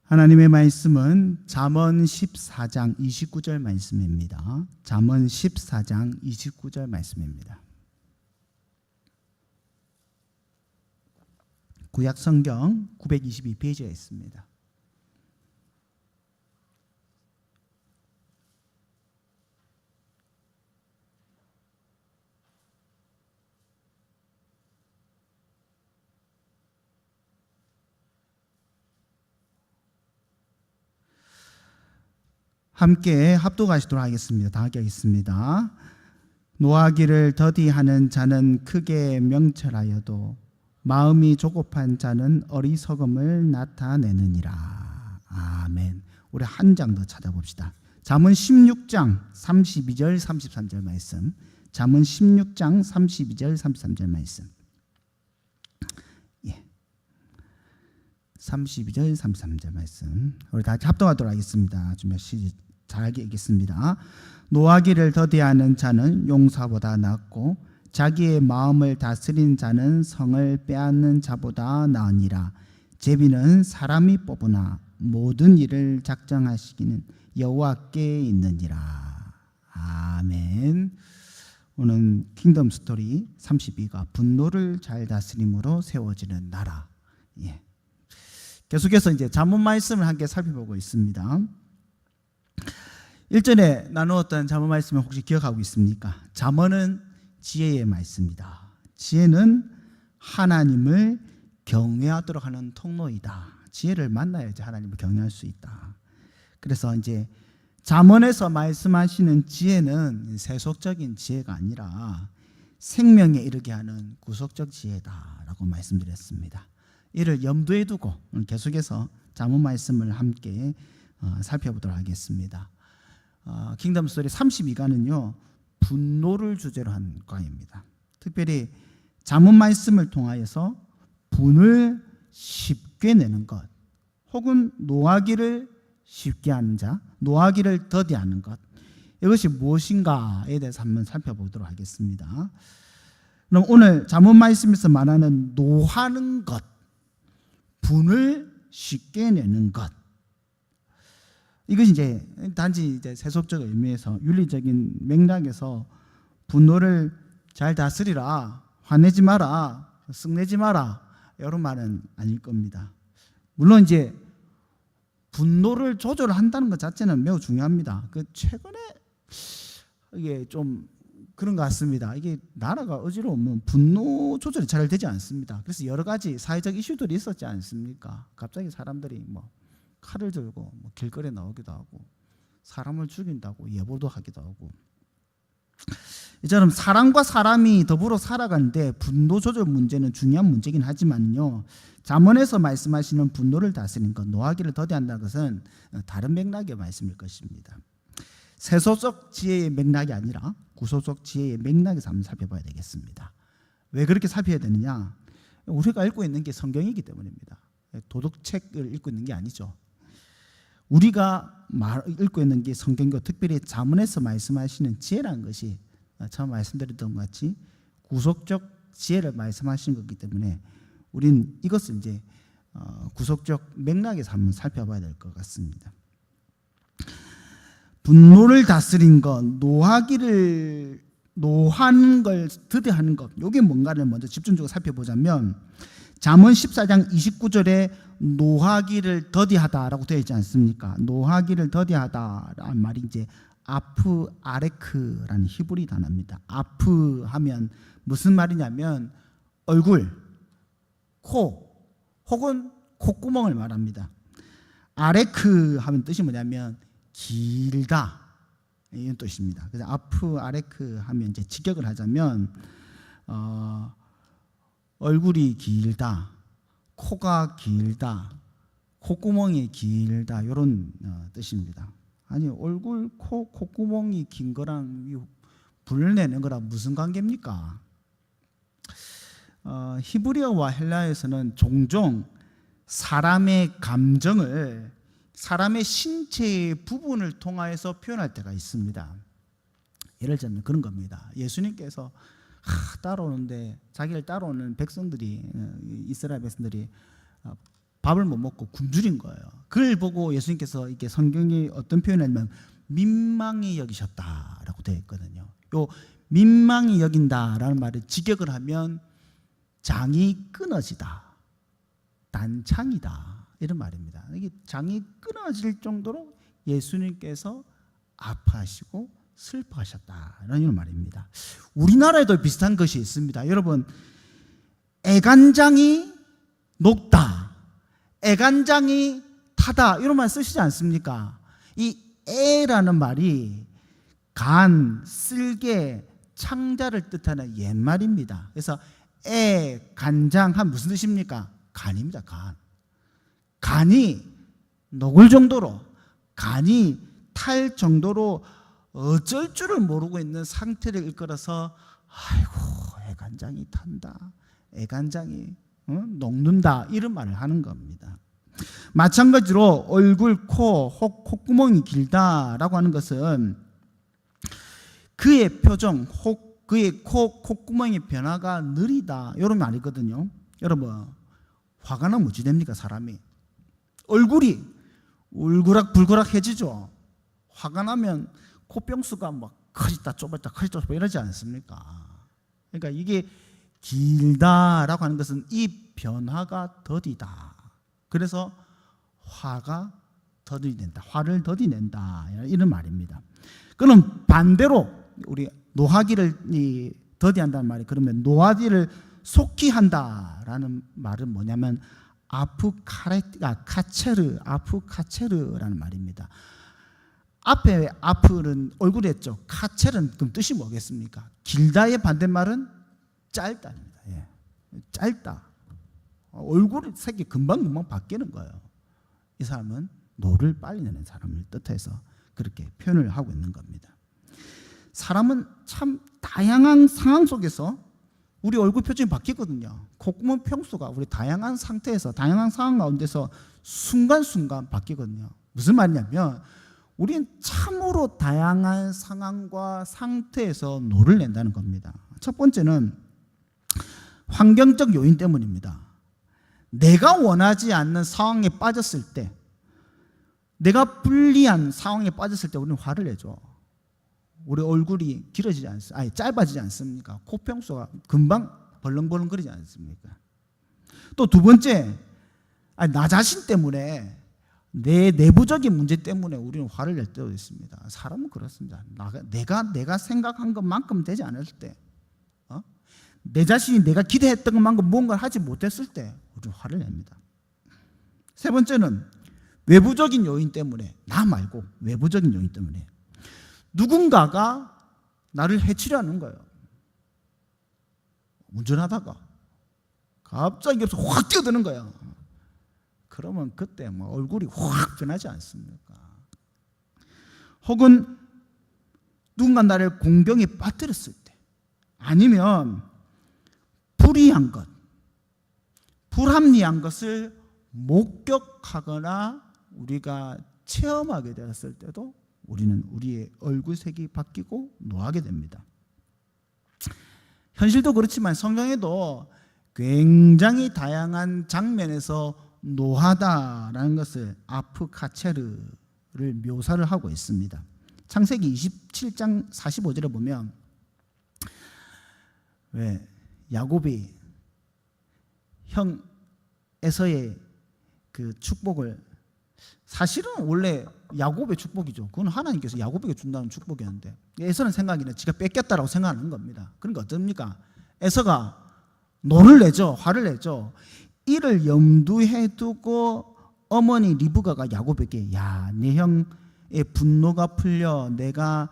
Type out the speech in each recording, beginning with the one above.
하나님의 말씀은 잠언 14장 29절 말씀입니다. 잠언 14장 29절 말씀입니다. 구약 성경 922페이지에 있습니다. 함께 합독하시도록 하겠습니다. 다 함께 하겠습니다. 노하기를 더디하는 자는 크게 명철하여도 마음이 조급한 자는 어리석음을 나타내느니라. 아멘. 우리 한 장 더 찾아봅시다. 잠언 16장 32절 33절 말씀. 잠언 16장 32절 33절 말씀. 32절 33절 말씀. 우리 다 합독하도록 하겠습니다. 좀 잘 읽겠습니다. 노하기를 더디하는 자는 용사보다 낫고 자기의 마음을 다스린 자는 성을 빼앗는 자보다 나으니라. 제비는 사람이 뽑으나 모든 일을 작정하시기는 여호와께 있느니라. 아멘. 오늘 킹덤 스토리 32가 분노를 잘 다스림으로 세워지는 나라. 계속해서 이제 잠언 말씀을 함께 살펴보고 있습니다. 일전에 나누었던 잠언 말씀을 혹시 기억하고 있습니까? 잠언은 지혜의 말씀이다. 지혜는 하나님을 경외하도록 하는 통로이다. 지혜를 만나야지 하나님을 경외할 수 있다. 그래서 이제 잠언에서 말씀하시는 지혜는 세속적인 지혜가 아니라 생명에 이르게 하는 구속적 지혜다라고 말씀드렸습니다. 이를 염두에 두고 계속해서 잠언 말씀을 함께 살펴보도록 하겠습니다. 킹덤 스토리 32가는요 분노를 주제로 한 과입니다. 특별히 잠언 말씀을 통하여서 분을 쉽게 내는 것, 혹은 노하기를 쉽게 하는 자, 노하기를 더디하는 것, 이것이 무엇인가에 대해서 한번 살펴보도록 하겠습니다. 그럼 오늘 잠언 말씀에서 말하는 노하는 것, 분을 쉽게 내는 것, 이것이 이제 단지 이제 세속적 의미에서 윤리적인 맥락에서 분노를 잘 다스리라, 화내지 마라, 쓱내지 마라, 이런 말은 아닐 겁니다. 물론 이제 분노를 조절한다는 것 자체는 매우 중요합니다. 최근에 이게 좀 그런 것 같습니다. 이게 나라가 어지러우면 분노 조절이 잘 되지 않습니다. 그래서 여러 가지 사회적 이슈들이 있었지 않습니까? 갑자기 사람들이 칼을 들고 길거리에 나오기도 하고 사람을 죽인다고 예보도 하기도 하고, 이처럼 사람과 사람이 더불어 살아가는데 분노 조절 문제는 중요한 문제긴 하지만요, 잠언에서 말씀하시는 분노를 다스리는 것, 노하기를 더디한다는 것은 다른 맥락의 말씀일 것입니다. 세속적 지혜의 맥락이 아니라 구속적 지혜의 맥락에서 한번 살펴봐야 되겠습니다. 왜 그렇게 살펴야 되느냐? 우리가 읽고 있는 게 성경이기 때문입니다. 도덕책을 읽고 있는 게 아니죠. 우리가 읽고 있는 게 성경이고, 특별히 잠언에서 말씀하시는 지혜라는 것이 처음 말씀드렸던 것 같이 구속적 지혜를 말씀하시는 것이기 때문에 우리는 이것을 이제 구속적 맥락에서 한번 살펴봐야 될 것 같습니다. 분노를 다스린 것, 노하는 걸 더디하는 것, 이게 뭔가를 먼저 집중적으로 살펴보자면, 잠언 14장 29절에 노하기를 더디하다라고 되어 있지 않습니까? 노하기를 더디하다라는 말이 이제 아프 아레크라는 히브리 단어입니다. 아프 하면 무슨 말이냐면 얼굴, 코, 혹은 콧구멍을 말합니다. 아레크 하면 뜻이 뭐냐면 길다, 이런 뜻입니다. 그래서 아프 아레크 하면 이제 직역을 하자면 얼굴이 길다, 코가 길다, 콧구멍이 길다, 이런 뜻입니다. 아니, 얼굴, 코, 콧구멍이 긴 거랑 불 내는 거랑 무슨 관계입니까? 히브리어와 헬라어에서는 종종 사람의 감정을 사람의 신체의 부분을 통하여서 표현할 때가 있습니다. 예를 들면 그런 겁니다. 예수님께서 따라오는데 자기를 따라오는 백성들이, 이스라엘 백성들이 밥을 못 먹고 굶주린 거예요. 그걸 보고 예수님께서 이게 성경이 어떤 표현이냐면 민망히 여기셨다라고 되어 있거든요. 요 민망히 여긴다라는 말을 직역을 하면 장이 끊어지다, 난창이다 이런 말입니다. 이게 장이 끊어질 정도로 예수님께서 아파하시고 슬퍼하셨다는 이런 말입니다. 우리나라에도 비슷한 것이 있습니다. 여러분, 애간장이 녹다, 애간장이 타다 이런 말 쓰시지 않습니까? 이 애라는 말이 간, 쓸개, 창자를 뜻하는 옛말입니다. 그래서 애, 간장 한 무슨 뜻입니까? 간입니다. 간. 간이 녹을 정도로, 간이 탈 정도로 어쩔 줄을 모르고 있는 상태를 일컬어서 아이고 애간장이 탄다, 애간장이 녹는다 이런 말을 하는 겁니다. 마찬가지로 얼굴, 코, 콧구멍이 길다라고 하는 것은 그의 표정, 그의 콧구멍의 변화가 느리다 이런 말이거든요. 여러분, 화가 나면 어찌 됩니까? 사람이 얼굴이 울그락불그락해지죠. 화가 나면 코병수가 막 커졌다 좁았다 커졌다 좁았다 이러지 않습니까? 그러니까 이게 길다라고 하는 것은 이 변화가 더디다. 그래서 화가 더디낸다, 화를 더디낸다 이런 말입니다. 그럼 반대로 우리 노하기를 더디한다는 말이 그러면 노하기를 속히 한다라는 말은 뭐냐면 아프카체르라는 말입니다. 앞에 아프는 얼굴에 했죠. 카체르는 그럼 뜻이 뭐겠습니까? 길다의 반대말은 짧다입니다. 예. 짧다. 얼굴 색이 금방금방 바뀌는 거예요. 이 사람은 노를 빨리 내는 사람을 뜻해서 그렇게 표현을 하고 있는 겁니다. 사람은 참 다양한 상황 속에서 우리 얼굴 표정이 바뀌거든요. 콧구멍 평수가 우리 다양한 상태에서 다양한 상황 가운데서 순간순간 바뀌거든요. 무슨 말이냐면 우리는 참으로 다양한 상황과 상태에서 노를 낸다는 겁니다. 첫 번째는 환경적 요인 때문입니다. 내가 원하지 않는 상황에 빠졌을 때, 내가 불리한 상황에 빠졌을 때 우리는 화를 내죠. 우리 얼굴이 길어지지 않습니까? 아니, 짧아지지 않습니까? 코평수가 금방 벌렁벌렁거리지 않습니까? 또 두 번째, 나 자신 때문에 내 내부적인 문제 때문에 우리는 화를 낼 때도 있습니다. 사람은 그렇습니다. 내가 생각한 것만큼 되지 않을 때, 내 자신이 내가 기대했던 것만큼 무언가를 하지 못했을 때 우리는 화를 냅니다. 세 번째는 외부적인 요인 때문에, 나 말고 외부적인 요인 때문에 누군가가 나를 해치려 하는 거예요. 운전하다가 갑자기 옆에서 확 뛰어드는 거예요. 그러면 그때 뭐 얼굴이 확 변하지 않습니까? 혹은 누군가 나를 공경에 빠뜨렸을 때, 아니면 불이한 것, 불합리한 것을 목격하거나 우리가 체험하게 되었을 때도 우리는 우리의 얼굴색이 바뀌고 노하게 됩니다. 현실도 그렇지만 성경에도 굉장히 다양한 장면에서 노하다라는 것을 아프카체르를 묘사를 하고 있습니다. 창세기 27장 45절에 보면 왜 야곱이 형 에서의 그 축복을, 사실은 원래 야곱의 축복이죠. 그건 하나님께서 야곱에게 준다는 축복이었는데 에서는 생각이는 지가 뺏겼다라고 생각하는 겁니다. 그러니까 어떻습니까? 에서가 노를 내죠. 화를 내죠. 이를 염두에 두고 어머니 리브가가 야곱에게, 야, 내 형의 분노가 풀려 내가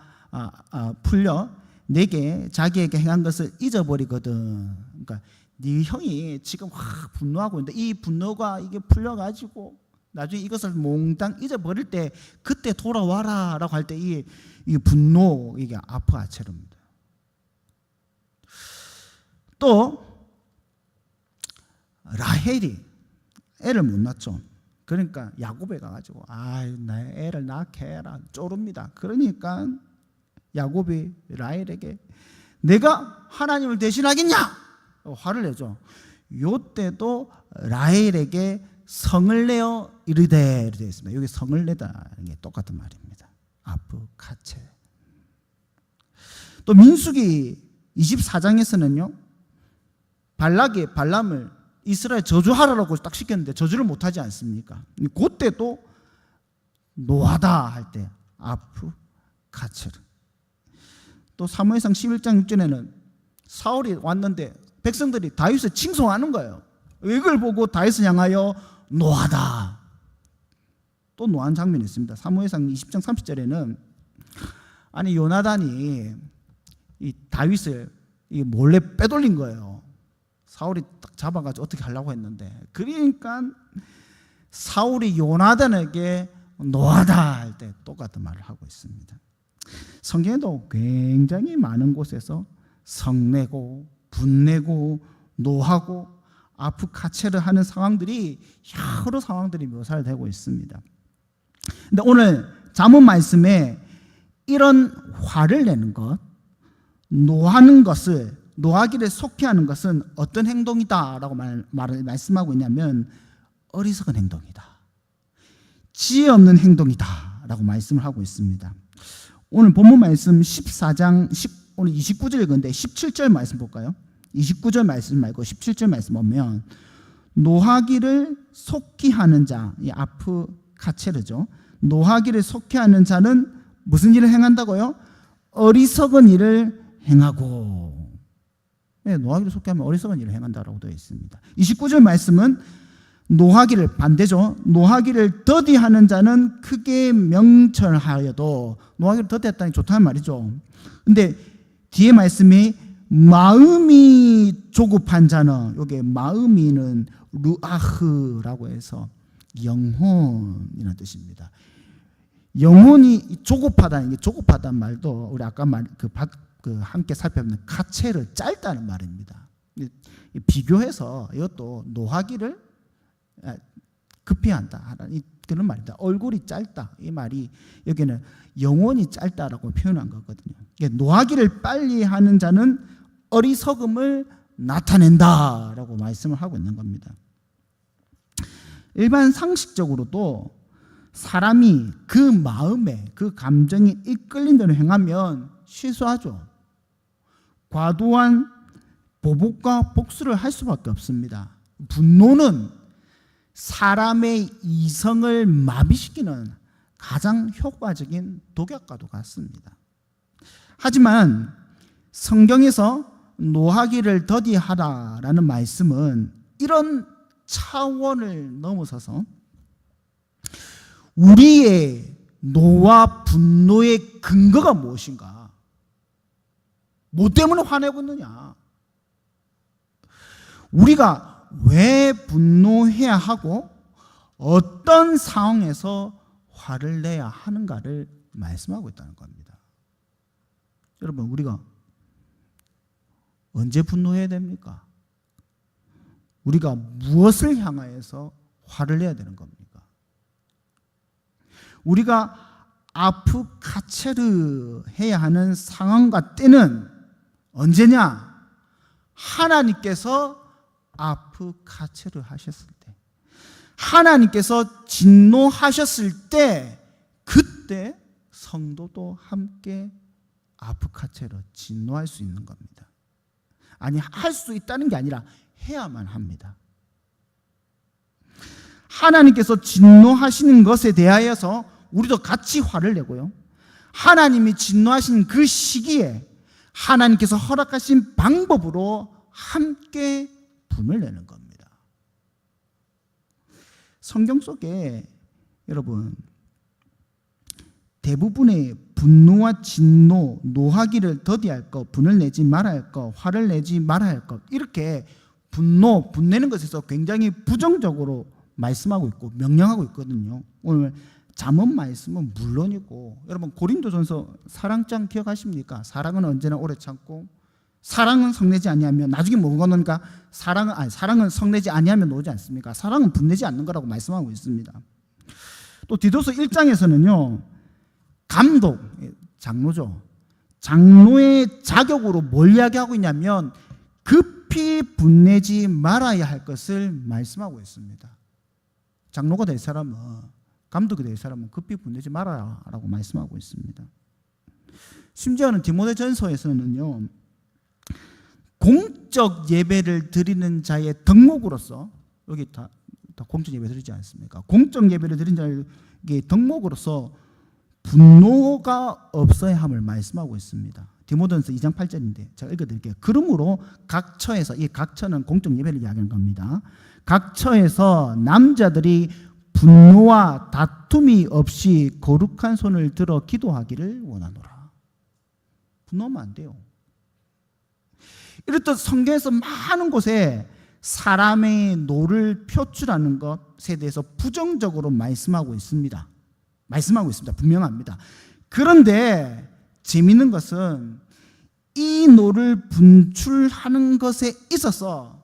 풀려 내게 자기에게 행한 것을 잊어버리거든. 그러니까 네 형이 지금 확 분노하고 있는데 이 분노가 이게 풀려가지고 나중에 이것을 몽땅 잊어버릴 때 그때 돌아와라 라고 할 때 이 분노, 이게 아프아체르입니다. 또 라헬이 애를 못 낳죠. 그러니까 야곱에 가가지고 나 애를 낳게 해라 쪼릅니다. 그러니까 야곱이 라헬에게 내가 하나님을 대신하겠냐? 화를 내죠. 요때도 라헬에게 성을 내어 이르되 되어 있습니다. 여기 성을 내다는 게 똑같은 말입니다. 아프카체. 또 민수기 24장에서는요, 발람을 이스라엘 저주하라고 딱 시켰는데 저주를 못하지 않습니까? 그때도 노하다 할 때 아프카체르. 또 사무엘상 11장 6절에는 사울이 왔는데 백성들이 다윗을 칭송하는 거예요. 이걸 보고 다윗을 향하여 노하다. 또 노한 장면이 있습니다. 사무엘상 20장 30절에는 아니 요나단이 이 다윗을 몰래 빼돌린 거예요. 사울이 딱 잡아가지고 어떻게 하려고 했는데, 그러니까 사울이 요나단에게 노하다 할 때 똑같은 말을 하고 있습니다. 성경에도 굉장히 많은 곳에서 성내고 분내고 노하고 아프카체를 하는 상황들이, 여러 상황들이 묘사되고 있습니다. 근데 오늘 잠언 말씀에 이런 화를 내는 것, 노하는 것을, 노하기를 속히 하는 것은 어떤 행동이다라고 말씀하고 있냐면 어리석은 행동이다, 지혜 없는 행동이다 라고 말씀을 하고 있습니다. 오늘 본문 말씀 14장 오늘 29절 읽었는데 17절 말씀 볼까요? 29절 말씀 말고 17절 말씀 보면 노하기를 속히 하는 자, 이 아프카체르죠. 노하기를 속히 하는 자는 무슨 일을 행한다고요? 어리석은 일을 행하고. 네, 노하기를 속히 하면 어리석은 일을 행한다라고 되어 있습니다. 29절 말씀은 노하기를, 반대죠. 노하기를 더디하는 자는 크게 명철하여도, 노하기를 더디했다니 좋다는 말이죠. 근데 뒤에 말씀이 마음이 조급한 자는, 여기 마음이는 루아흐라고 해서 영혼이라는 뜻입니다. 영혼이 조급하다는, 게 조급하다는 말도 우리 아까 함께 살펴보는 카체를 짧다는 말입니다. 비교해서 이것도 노하기를 급히 한다 그런 말입니다. 얼굴이 짧다, 이 말이 여기는 영혼이 짧다라고 표현한 거거든요. 노하기를 빨리 하는 자는 어리석음을 나타낸다라고 말씀을 하고 있는 겁니다. 일반 상식적으로도 사람이 그 마음에, 그 감정이 이끌린 대로 행하면 실수하죠. 과도한 보복과 복수를 할 수밖에 없습니다. 분노는 사람의 이성을 마비시키는 가장 효과적인 독약과도 같습니다. 하지만 성경에서 노하기를 더디하라라는 말씀은 이런 차원을 넘어서서 우리의 노와 분노의 근거가 무엇인가? 뭐 때문에 화내고 있느냐? 우리가 왜 분노해야 하고 어떤 상황에서 화를 내야 하는가를 말씀하고 있다는 겁니다. 여러분, 우리가 언제 분노해야 됩니까? 우리가 무엇을 향하여서 화를 내야 되는 겁니까? 우리가 아프카체르 해야 하는 상황과 때는 언제냐? 하나님께서 아프카체르 하셨을 때, 하나님께서 진노하셨을 때, 그때 성도도 함께 아프카체르, 진노할 수 있는 겁니다. 아니, 할 수 있다는 게 아니라 해야만 합니다. 하나님께서 진노하시는 것에 대하여서 우리도 같이 화를 내고요, 하나님이 진노하신 그 시기에 하나님께서 허락하신 방법으로 함께 분을 내는 겁니다. 성경 속에 여러분 대부분의 분노와 진노, 노하기를 더디할 것, 분을 내지 말아야 할 것, 화를 내지 말아야 할 것, 이렇게 분내는 것에서 굉장히 부정적으로 말씀하고 있고 명령하고 있거든요. 오늘 잠언 말씀은 물론이고, 여러분 고린도전서 사랑장 기억하십니까? 사랑은 언제나 오래 참고 사랑은 성내지 아니하면, 나중에 뭐가 나옵니까? 사랑은 성내지 아니하면 나오지 않습니까? 사랑은 분내지 않는 거라고 말씀하고 있습니다. 또 디도서 1장에서는요, 감독, 장로죠. 장로의 자격으로 뭘 이야기하고 있냐면 급히 분내지 말아야 할 것을 말씀하고 있습니다. 장로가 될 사람은, 감독이 될 사람은 급히 분내지 말아라 라고 말씀하고 있습니다. 심지어는 디모데전서에서는요, 공적 예배를 드리는 자의 덕목으로서, 여기 다 공적 예배 드리지 않습니까? 공적 예배를 드리는 자의 덕목으로서 분노가 없어야 함을 말씀하고 있습니다. 디모데전서 2장 8절인데 제가 읽어드릴게요. 그러므로 각 처에서, 이 각 처는 공적 예배를 이야기하는 겁니다. 각 처에서 남자들이 분노와 다툼이 없이 거룩한 손을 들어 기도하기를 원하노라. 분노하면 안 돼요. 이렇듯 성경에서 많은 곳에 사람의 노를 표출하는 것에 대해서 부정적으로 말씀하고 있습니다. 분명합니다. 그런데 재미있는 것은 이 노를 분출하는 것에 있어서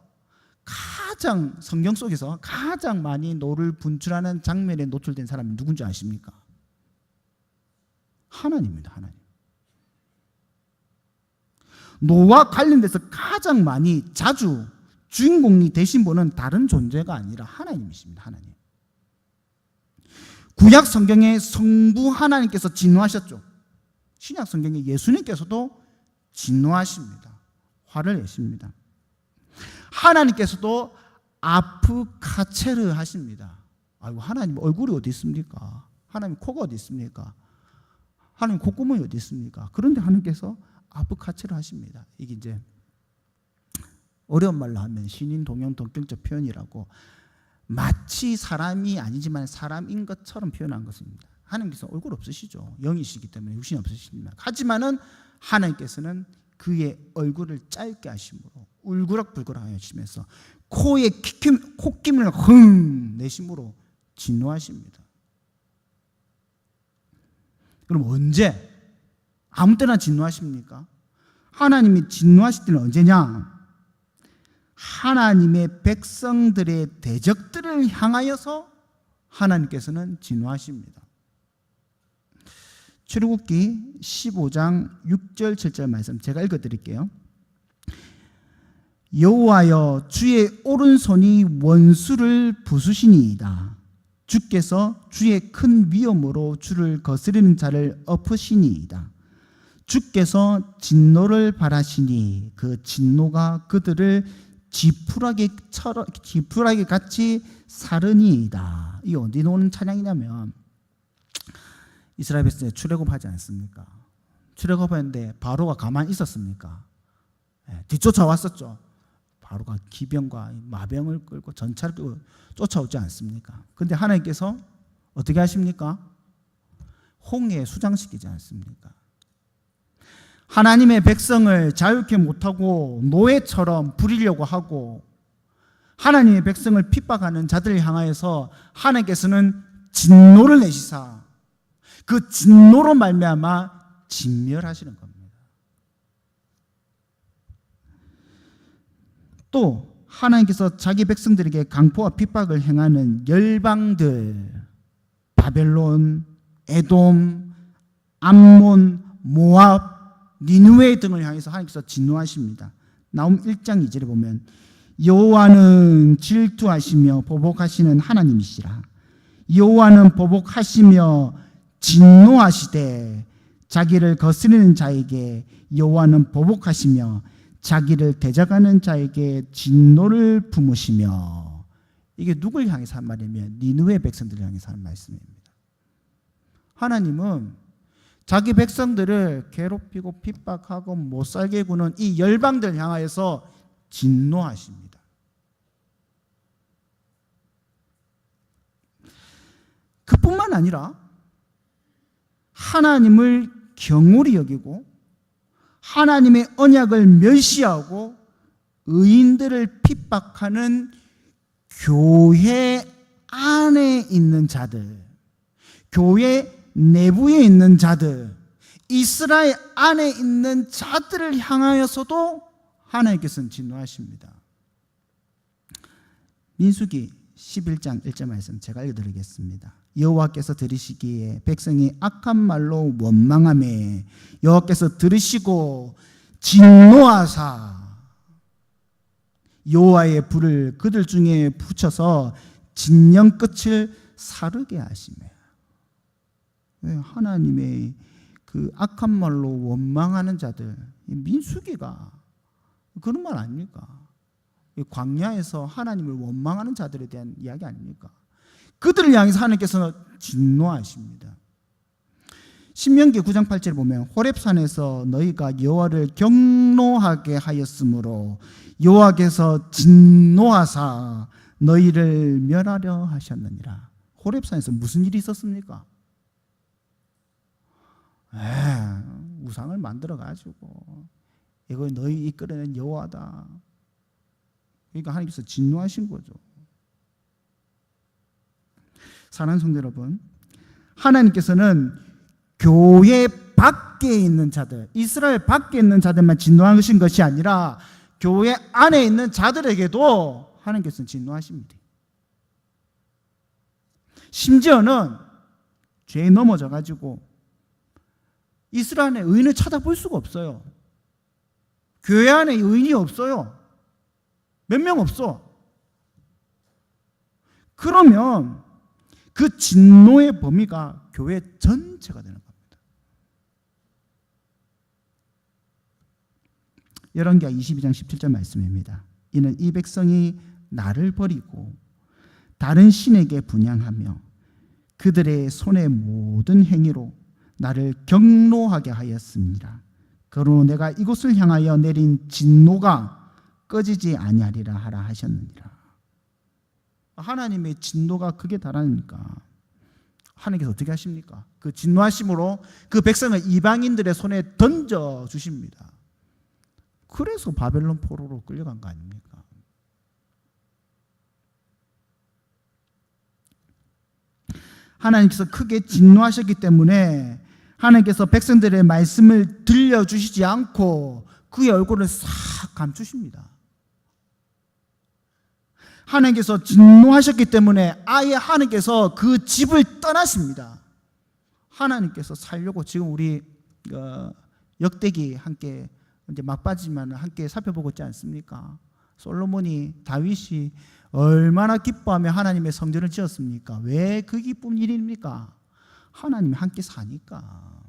가장, 성경 속에서 가장 많이 노를 분출하는 장면에 노출된 사람이 누군지 아십니까? 하나님입니다. 하나님. 노와 관련돼서 가장 많이 자주 주인공이 되신 분은 다른 존재가 아니라 하나님이십니다. 하나님. 구약 성경에 성부 하나님께서 진노하셨죠. 신약 성경에 예수님께서도 진노하십니다. 화를 내십니다. 하나님께서도 아프카체르 하십니다. 아이고, 하나님 얼굴이 어디 있습니까? 하나님 코가 어디 있습니까? 하나님 콧구멍이 어디 있습니까? 그런데 하나님께서 아프카체르 하십니다. 이게 이제 어려운 말로 하면 신인 동형 동격적 표현이라고, 마치 사람이 아니지만 사람인 것처럼 표현한 것입니다. 하나님께서 얼굴 없으시죠. 영이시기 때문에 육신이 없으십니다. 하지만은 하나님께서는 그의 얼굴을 짧게 하심으로 울그락불그락 하시면서 코에 콧김을 흥 내심으로 진노하십니다. 그럼 언제? 아무 때나 진노하십니까? 하나님이 진노하실 때는 언제냐? 하나님의 백성들의 대적들을 향하여서 하나님께서는 진노하십니다. 출애굽기 15장 6절 7절 말씀 제가 읽어드릴게요. 여호와여, 주의 오른손이 원수를 부수시니이다. 주께서 주의 큰 위엄으로 주를 거스리는 자를 엎으시니이다. 주께서 진노를 바라시니 그 진노가 그들을 지푸라기 같이 사르니이다. 이 어디 나오는 찬양이냐면, 이스라엘 백성이 출애굽하지 않습니까? 출애굽했는데 바로가 가만히 있었습니까? 뒤쫓아왔었죠. 바로가 기병과 마병을 끌고 전차를 끌고 쫓아오지 않습니까? 그런데 하나님께서 어떻게 하십니까? 홍해에 수장시키지 않습니까? 하나님의 백성을 자유케 못하고 노예처럼 부리려고 하고 하나님의 백성을 핍박하는 자들을 향하여서 하나님께서는 진노를 내시사 그 진노로 말미암아 진멸하시는 겁니다. 또 하나님께서 자기 백성들에게 강포와 핍박을 행하는 열방들, 바벨론, 에돔, 암몬, 모압, 니느웨 등을 향해서 하나님께서 진노하십니다. 나홈 1장 2절에 보면 여호와는 질투하시며 보복하시는 하나님이시라. 여호와는 보복하시며 진노하시되 자기를 거스르는 자에게 여호와는 보복하시며 자기를 대적하는 자에게 진노를 품으시며. 이게 누굴 향해서 한 말이면 니느웨 백성들을 향해서 하는 말씀입니다. 하나님은 자기 백성들을 괴롭히고 핍박하고 못살게 구는 이 열방들 향하여서 진노하십니다. 그뿐만 아니라 하나님을 경홀히 여기고 하나님의 언약을 멸시하고 의인들을 핍박하는 교회 안에 있는 자들, 교회 내부에 있는 자들, 이스라엘 안에 있는 자들을 향하여서도 하나님께서는 진노하십니다. 민수기 11장 1절 말씀 제가 읽어드리겠습니다. 여호와께서 들으시기에 백성이 악한 말로 원망하매 여호와께서 들으시고 진노하사 여호와의 불을 그들 중에 붙여서 진영 끝을 사르게 하시며. 하나님의 그 악한 말로 원망하는 자들, 민수기가 그런 말 아닙니까? 광야에서 하나님을 원망하는 자들에 대한 이야기 아닙니까? 그들을 향해서 하나님께서는 진노하십니다. 신명기 9장 8절에 보면 호렙산에서 너희가 여호와를 경노하게 하였으므로 여호와께서 진노하사 너희를 멸하려 하셨느니라. 호렙산에서 무슨 일이 있었습니까? 우상을 만들어 가지고 이거 너희 이끌어낸 여호와다. 그러니까 하나님께서 진노하신 거죠. 사랑하는 성도 여러분, 하나님께서는 교회 밖에 있는 자들, 이스라엘 밖에 있는 자들만 진노하신 것이 아니라 교회 안에 있는 자들에게도 하나님께서는 진노하십니다. 심지어는 죄에 넘어져 가지고 이스라엘의 의인을 찾아볼 수가 없어요. 교회 안에 의인이 없어요. 몇 명 없어. 그러면 그 진노의 범위가 교회 전체가 되는 겁니다. 열왕기하 22장 17절 말씀입니다. 이는 이 백성이 나를 버리고 다른 신에게 분향하며 그들의 손의 모든 행위로 나를 경노하게 하였습니다. 그러므로 내가 이곳을 향하여 내린 진노가 꺼지지 아니하리라 하라 하셨느니라. 하나님의 진노가 크게 달하니까 하나님께서 어떻게 하십니까? 그 진노하심으로 그 백성을 이방인들의 손에 던져 주십니다. 그래서 바벨론 포로로 끌려간 거 아닙니까? 하나님께서 크게 진노하셨기 때문에 하나님께서 백성들의 말씀을 들려주시지 않고 그의 얼굴을 싹 감추십니다. 하나님께서 진노하셨기 때문에 아예 하나님께서 그 집을 떠나십니다. 하나님께서 살려고 지금 우리 역대기 함께 이제 막바지만 함께 살펴보고 있지 않습니까? 솔로몬이, 다윗이 얼마나 기뻐하며 하나님의 성전을 지었습니까? 왜 그 기쁜 일입니까? 하나님이 함께 사니까.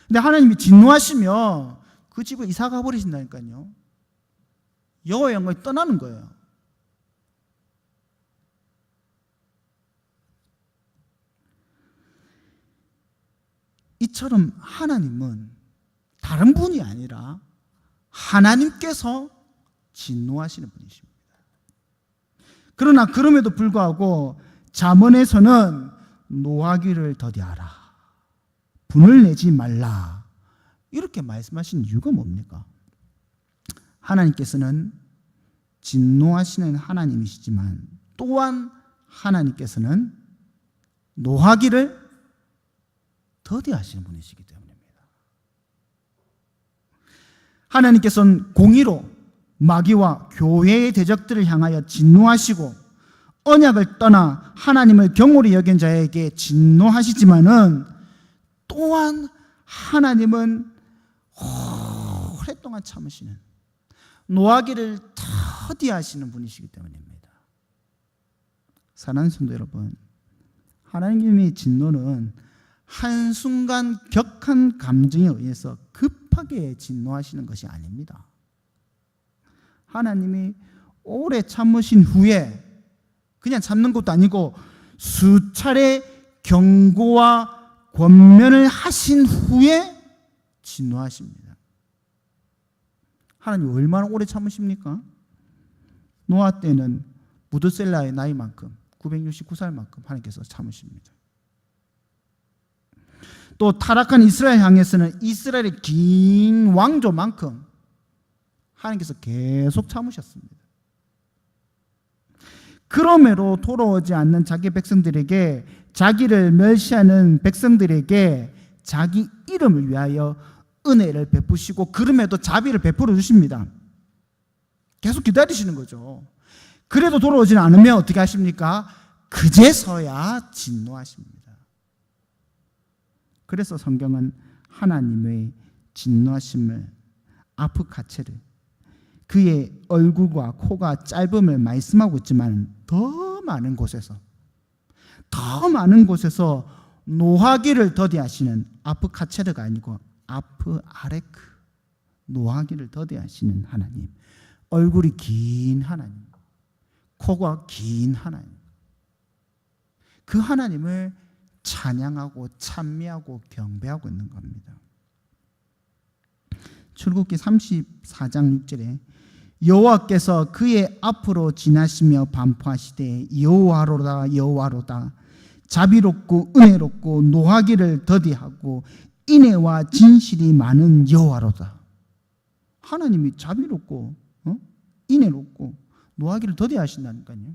근데 하나님이 진노하시면 그 집을 이사 가버리신다니까요. 여호와의 영광이 떠나는 거예요. 이처럼 하나님은 다른 분이 아니라 하나님께서 진노하시는 분이십니다. 그러나 그럼에도 불구하고 잠언에서는 노하기를 더디하라, 분을 내지 말라, 이렇게 말씀하신 이유가 뭡니까? 하나님께서는 진노하시는 하나님이시지만 또한 하나님께서는 노하기를 더디하시는 분이시기 때문입니다. 하나님께서는 공의로 마귀와 교회의 대적들을 향하여 진노하시고 언약을 떠나 하나님을 경홀히 여긴 자에게 진노하시지만은 또한 하나님은 오랫동안 참으시는, 노하기를 더디하시는 분이시기 때문입니다. 사랑하는 성도 여러분, 하나님의 진노는 한순간 격한 감정에 의해서 급하게 진노하시는 것이 아닙니다. 하나님이 오래 참으신 후에 그냥 참는 것도 아니고 수차례 경고와 권면을 하신 후에 진노하십니다. 하나님 얼마나 오래 참으십니까? 노아 때는 무드셀라의 나이만큼 969살만큼 하나님께서 참으십니다. 또 타락한 이스라엘 향해서는 이스라엘의 긴 왕조만큼 하나님께서 계속 참으셨습니다. 그럼에도 돌아오지 않는 자기 백성들에게, 자기를 멸시하는 백성들에게 자기 이름을 위하여 은혜를 베푸시고 그럼에도 자비를 베풀어 주십니다. 계속 기다리시는 거죠. 그래도 돌아오지 않으면 어떻게 하십니까? 그제서야 진노하십니다. 그래서 성경은 하나님의 진노하심을, 아프카체를, 그의 얼굴과 코가 짧음을 말씀하고 있지만 더 많은 곳에서 노하기를 더디하시는 아프카체르가 아니고 아프아레크, 노하기를 더디하시는 하나님, 얼굴이 긴 하나님, 코가 긴 하나님, 그 하나님을 찬양하고 찬미하고 경배하고 있는 겁니다. 출애굽기 34장 6절에 여호와께서 그의 앞으로 지나시며 반포하시되 여호와로다 여호와로다 자비롭고 은혜롭고 노하기를 더디하고 인애와 진실이 많은 여호와로다. 하나님이 자비롭고 인애롭고 노하기를 더디하신다니까요.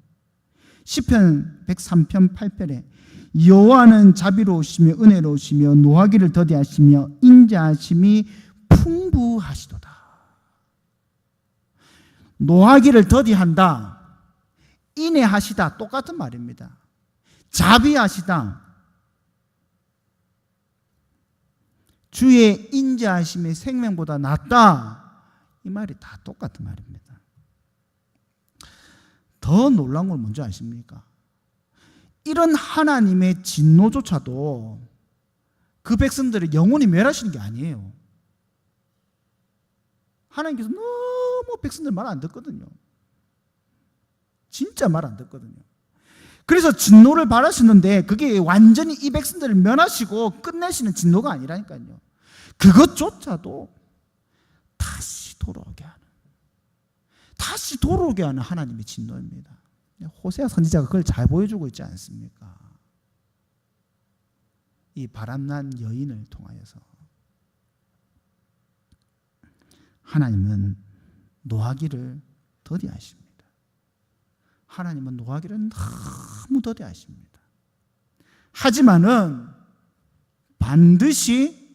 시편 103편 8편에 여호와는 자비로우시며 은혜로우시며 노하기를 더디하시며 인자하심이 풍부하시도다. 노하기를 더디한다, 인애하시다, 똑같은 말입니다. 자비하시다, 주의 인자하심이 생명보다 낫다, 이 말이 다 똑같은 말입니다. 더 놀라운 건 뭔지 아십니까? 이런 하나님의 진노조차도 그 백성들을 영원히 멸하시는 게 아니에요. 하나님께서 너무 백성들 말 안 듣거든요. 진짜 말 안 듣거든요. 그래서 진노를 바라시는데 그게 완전히 이 백성들을 면하시고 끝내시는 진노가 아니라니까요. 그것조차도 다시 돌아오게 하는 하나님의 진노입니다. 호세아 선지자가 그걸 잘 보여주고 있지 않습니까? 이 바람난 여인을 통하여서 하나님은 노하기를 더디하십니다. 하나님은 노하기를 너무 더디하십니다. 하지만은 반드시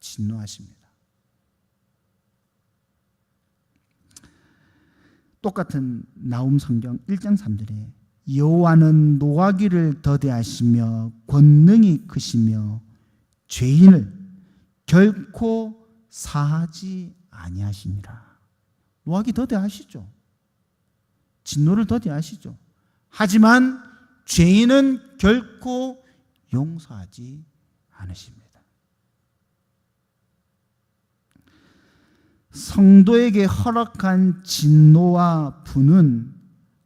진노하십니다. 똑같은 나훔 성경 1장 3절에 여호와는 노하기를 더디하시며 권능이 크시며 죄인을 결코 사하지 아니하시니라. 노하기 더디하시죠. 진노를 더디하시죠. 하지만 죄인은 결코 용서하지 않으십니다. 성도에게 허락한 진노와 분은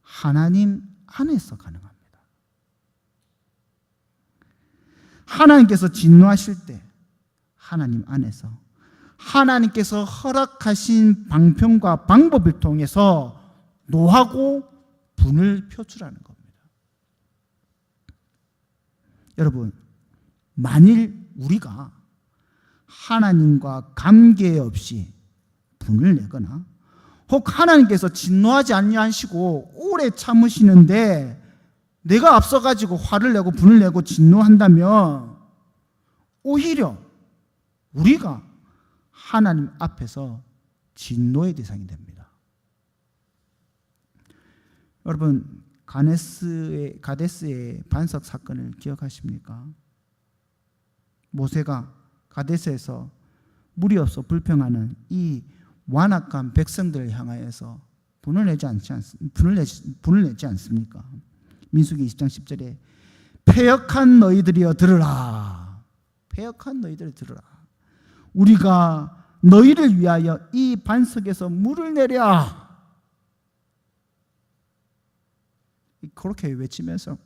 하나님 안에서 가능합니다. 하나님께서 진노하실 때 하나님 안에서 하나님께서 허락하신 방편과 방법을 통해서 노하고 분을 표출하는 겁니다. 여러분, 만일 우리가 하나님과 관계없이 분을 내거나 혹 하나님께서 진노하지 아니하시고 오래 참으시는데 내가 앞서가지고 화를 내고 분을 내고 진노한다면 오히려 우리가 하나님 앞에서 진노의 대상이 됩니다. 여러분, 가데스의 반석 사건을 기억하십니까? 모세가 가데스에서 물이 없어 불평하는 이 완악한 백성들을 향하여서 분을 내지 않습니까? 민수기 20장 10절에 패역한 너희들이여 들으라. 패역한 너희들이 들으라. 우리가 너희를 위하여 이 반석에서 물을 내랴. 그렇게 외치면서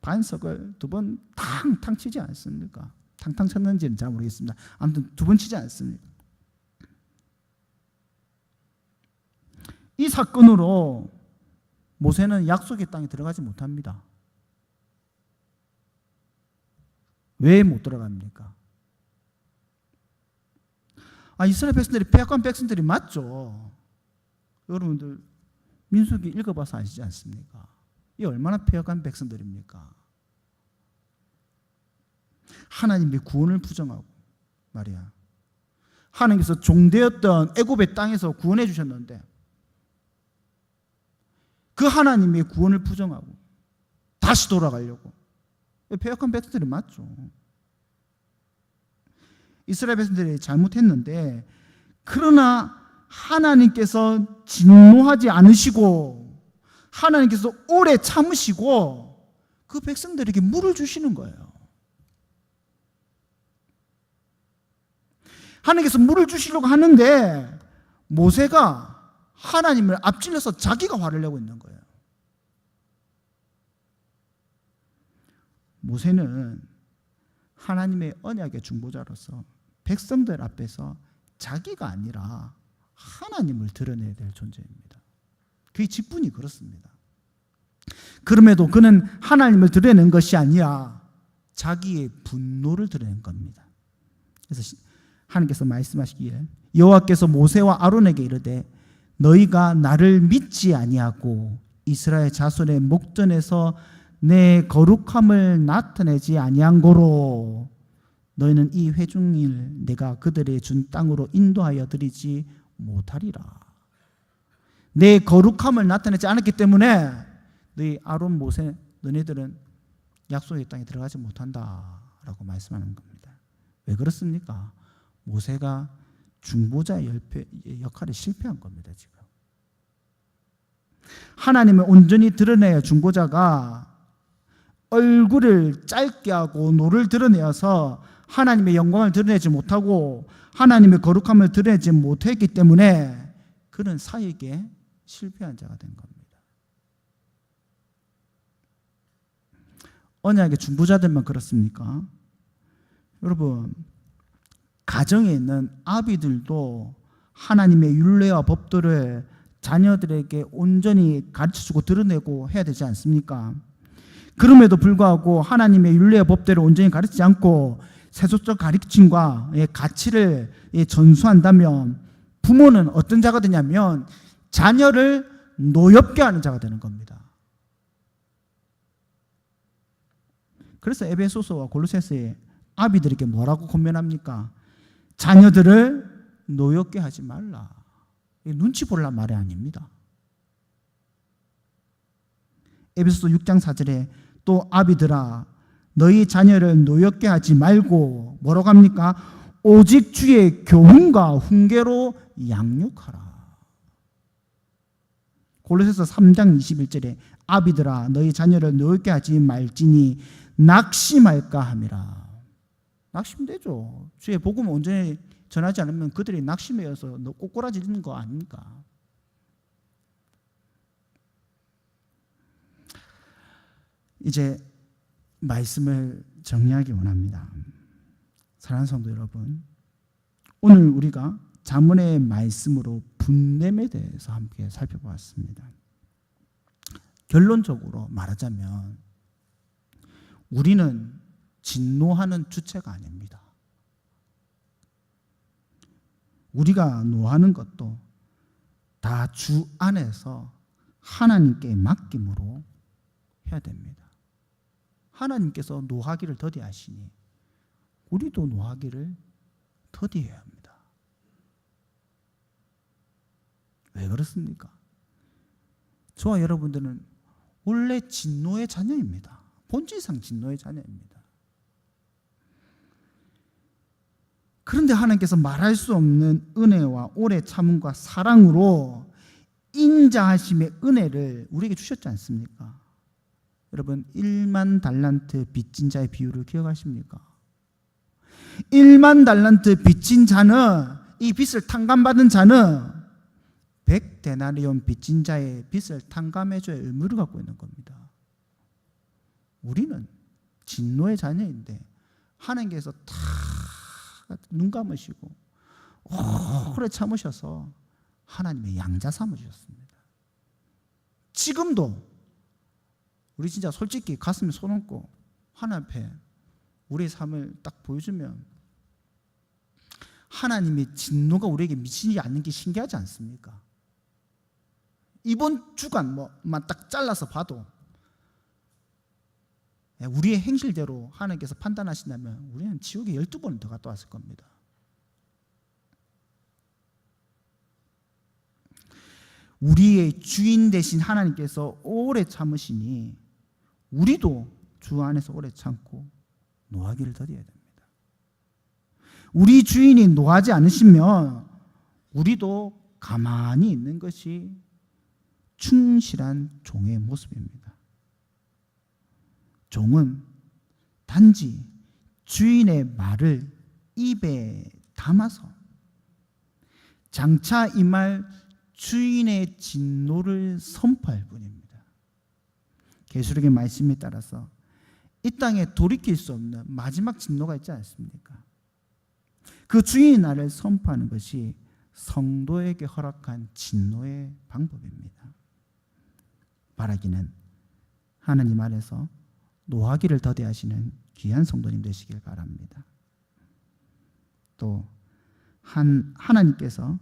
반석을 두 번 탕탕 치지 않습니까? 탕탕 쳤는지는 잘 모르겠습니다. 아무튼 두 번 치지 않습니다. 이 사건으로 모세는 약속의 땅에 들어가지 못합니다. 왜 못 들어갑니까? 이스라엘 백성들이 패역한 백성들이 맞죠. 여러분들 민수기 읽어봐서 아시지 않습니까? 이 얼마나 패역한 백성들입니까? 하나님의 구원을 부정하고 말이야. 하나님께서 종되었던 애굽의 땅에서 구원해 주셨는데 그 하나님의 구원을 부정하고 다시 돌아가려고. 패역한 백성들이 맞죠. 이스라엘 백성들이 잘못했는데 그러나 하나님께서 진노하지 않으시고 하나님께서 오래 참으시고 그 백성들에게 물을 주시는 거예요. 하나님께서 물을 주시려고 하는데 모세가 하나님을 앞질러서 자기가 화를 내고 있는 거예요. 모세는 하나님의 언약의 중보자로서 백성들 앞에서 자기가 아니라 하나님을 드러내야 될 존재입니다. 그의 직분이 그렇습니다. 그럼에도 그는 하나님을 드러낸 것이 아니라 자기의 분노를 드러낸 겁니다. 그래서 하나님께서 말씀하시기를 여호와께서 모세와 아론에게 이르되 너희가 나를 믿지 아니하고 이스라엘 자손의 목전에서 내 거룩함을 나타내지 아니한 고로 너희는 이 회중일 내가 그들의 준 땅으로 인도하여 드리지 못하리라. 내 거룩함을 나타내지 않았기 때문에 너희 아론 모세 너희들은 약속의 땅에 들어가지 못한다라고 말씀하는 겁니다. 왜 그렇습니까? 모세가 중보자의 역할에 실패한 겁니다. 지금 하나님을 온전히 드러내야 중보자가 얼굴을 짧게 하고 노를 드러내어서 하나님의 영광을 드러내지 못하고 하나님의 거룩함을 드러내지 못했기 때문에 그는 사역에 실패한 자가 된 겁니다. 언약의 중보자들만 그렇습니까? 여러분, 가정에 있는 아비들도 하나님의 율례와 법도를 자녀들에게 온전히 가르쳐주고 드러내고 해야 되지 않습니까? 그럼에도 불구하고 하나님의 율례와 법대로 온전히 가르치지 않고 세속적 가르침과 가치를 전수한다면 부모는 어떤 자가 되냐면 자녀를 노엽게 하는 자가 되는 겁니다. 그래서 에베소서와 골로새서에 아비들에게 뭐라고 권면합니까? 자녀들을 노엽게 하지 말라. 눈치 보려는 말이 아닙니다. 에베소서 6장 4절에 또 아비들아 너희 자녀를 노엽게 하지 말고 뭐라고 합니까? 오직 주의 교훈과 훈계로 양육하라. 골로새서 3장 21절에 아비들아 너희 자녀를 노엽게 하지 말지니 낙심할까 함이라. 낙심되죠. 주의 복음을 온전히 전하지 않으면 그들이 낙심해서 꼬꾸라지는 거 아닙니까? 이제 말씀을 정리하기 원합니다. 사랑하는 성도 여러분, 오늘 우리가 잠언의 말씀으로 분냄에 대해서 함께 살펴보았습니다. 결론적으로 말하자면 우리는 진노하는 주체가 아닙니다. 우리가 노하는 것도 다 주 안에서 하나님께 맡김으로 해야 됩니다. 하나님께서 노하기를 더디하시니 우리도 노하기를 더디해야 합니다. 왜 그렇습니까? 저와 여러분들은 원래 진노의 자녀입니다. 본질상 진노의 자녀입니다. 그런데 하나님께서 말할 수 없는 은혜와 오래 참음과 사랑으로 인자하심의 은혜를 우리에게 주셨지 않습니까? 여러분 1만 달란트 빚진 자의 비유를 기억하십니까? 1만 달란트 빚진 자는 이 빚을 탕감받은 자는 100데나리온 빚진 자의 빚을 탕감해줘야 의무를 갖고 있는 겁니다. 우리는 진노의 자녀인데 하나님께서 다 눈 감으시고 오래 참으셔서 하나님의 양자 삼으셨습니다. 지금도 우리 진짜 솔직히 가슴에 손 얹고 하나님 앞에 우리의 삶을 딱 보여주면 하나님의 진노가 우리에게 미치지 않는 게 신기하지 않습니까? 이번 주간만 딱 잘라서 봐도 우리의 행실대로 하나님께서 판단하신다면 우리는 지옥에 12번 더 갔다 왔을 겁니다. 우리의 주인 되신 하나님께서 오래 참으시니 우리도 주 안에서 오래 참고 노하기를 더뎌야 됩니다. 우리 주인이 노하지 않으시면 우리도 가만히 있는 것이 충실한 종의 모습입니다. 종은 단지 주인의 말을 입에 담아서 장차 임할 주인의 진노를 선포할 뿐입니다. 계시록의 말씀에 따라서 이 땅에 돌이킬 수 없는 마지막 진노가 있지 않습니까? 그 주인의 날을 선포하는 것이 성도에게 허락한 진노의 방법입니다. 바라기는 하나님 안에서 노하기를 더디하시는 귀한 성도님 되시길 바랍니다. 또 하나님께서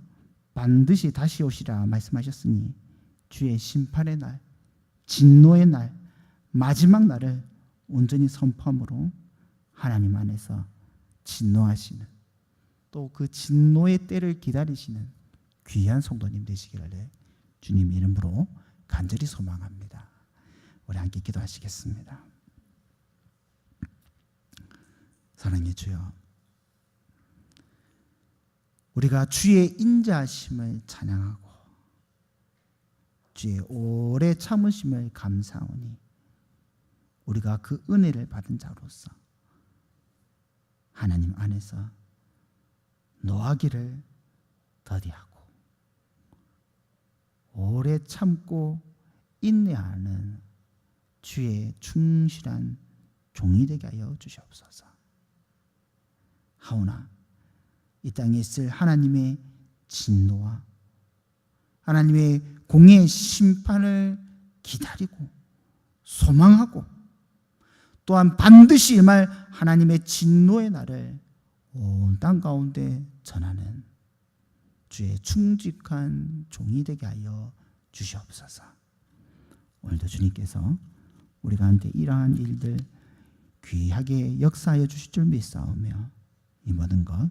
반드시 다시 오시라 말씀하셨으니 주의 심판의 날, 진노의 날, 마지막 날을 온전히 선포함으로 하나님 안에서 진노하시는, 또 그 진노의 때를 기다리시는 귀한 성도님 되시기를 주님 이름으로 간절히 소망합니다. 우리 함께 기도하시겠습니다. 사랑의 주여, 우리가 주의 인자하심을 찬양하고 주의 오래 참으심을 감사하오니 우리가 그 은혜를 받은 자로서 하나님 안에서 노하기를 더디하고 오래 참고 인내하는 주의 충실한 종이 되게 하여 주시옵소서. 하오나 이 땅에 있을 하나님의 진노와 하나님의 공의 심판을 기다리고 소망하고 또한 반드시 임할 하나님의 진노의 날을 온 땅 가운데 전하는 주의 충직한 종이 되게 하여 주시옵소서. 오늘도 주님께서 우리 가운데 이러한 일들 귀하게 역사하여 주실 줄 믿사오며 이 모든 것